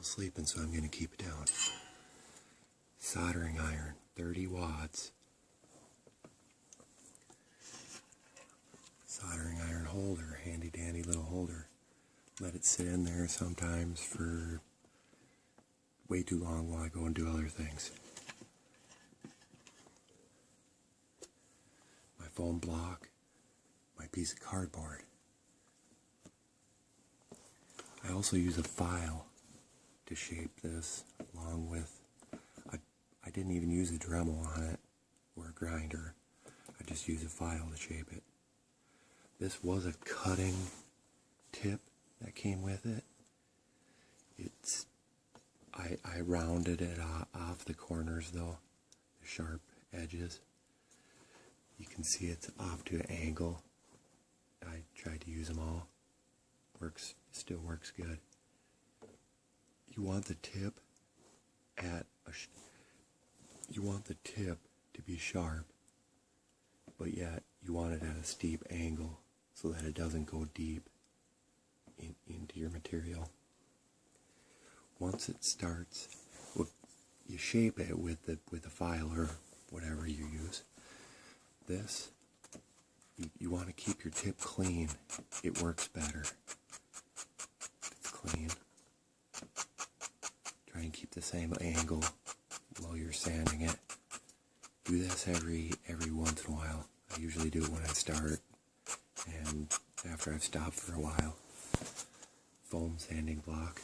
sleeping, so I'm going to keep it down. Soldering iron, 30 watts. Soldering iron holder, handy dandy little holder. Let it sit in there sometimes for way too long while I go and do other things. My foam block, my piece of cardboard. I also use a file to shape this, along with, I didn't even use a Dremel on it, or a grinder. I just used a file to shape it. This was a cutting tip that came with it. I rounded it off the corners though, the sharp edges. You can see it's off to an angle. I tried to use them all. Still works good. You want the tip to be sharp, but yet you want it at a steep angle so that it doesn't go deep into your material. Once it starts, you shape it with the file or whatever you use. This, you want to keep your tip clean. It works better. It's clean. Try and keep the same angle while you're sanding it. Do this every once in a while. I usually do it when I start and after I've stopped for a while. Foam sanding block.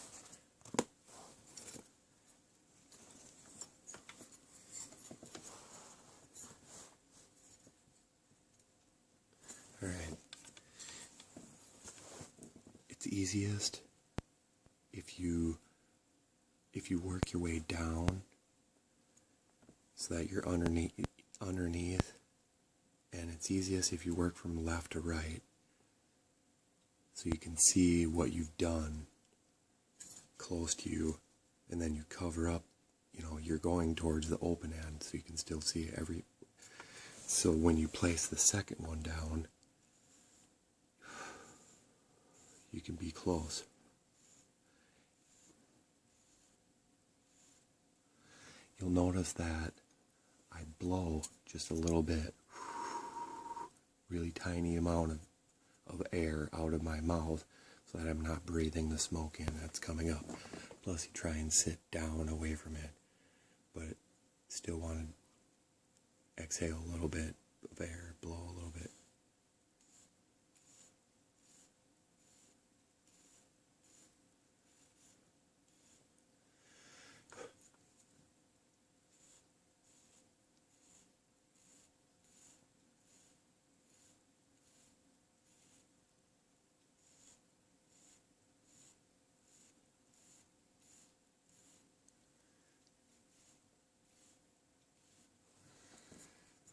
Alright. It's easiest if you work your way down so that you're underneath, and it's easiest if you work from left to right so you can see what you've done close to you, and then you cover up, you're going towards the open end so you can still see so when you place the second one down, you can be close. You'll notice that I blow just a little bit, really tiny amount of air out of my mouth so that I'm not breathing the smoke in that's coming up. Plus you try and sit down away from it, but still want to exhale a little bit of air, blow a little bit.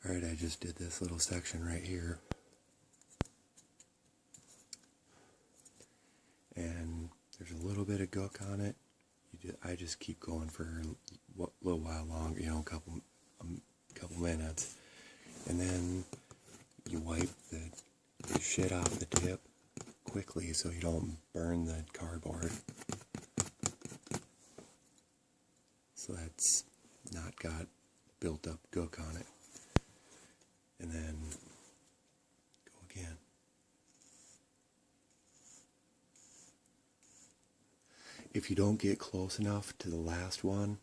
Alright, I just did this little section right here. And there's a little bit of gook on it. I just keep going for a little while longer, a couple minutes. And then you wipe the shit off the tip quickly so you don't burn the cardboard. So that's not got built up gook on it. And then go again. If you don't get close enough to the last one,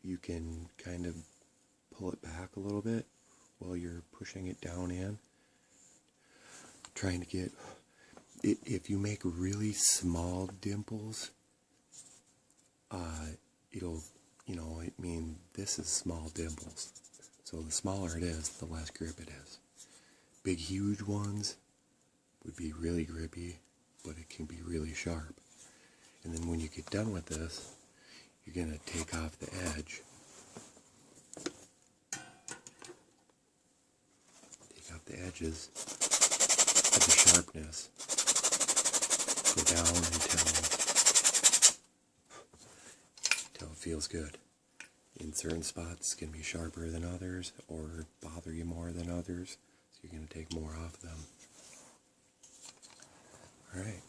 you can kind of pull it back a little bit while you're pushing it down in. Trying to get, if you make really small dimples, this is small dimples. So the smaller it is, the less grip it is. Big, huge ones would be really grippy, but it can be really sharp. And then when you get done with this, you're going to take off the edge. Take off the edges of the sharpness. Go down until it feels good. In certain spots, it's going to be sharper than others, or bother you more than others, so you're going to take more off them. Alright.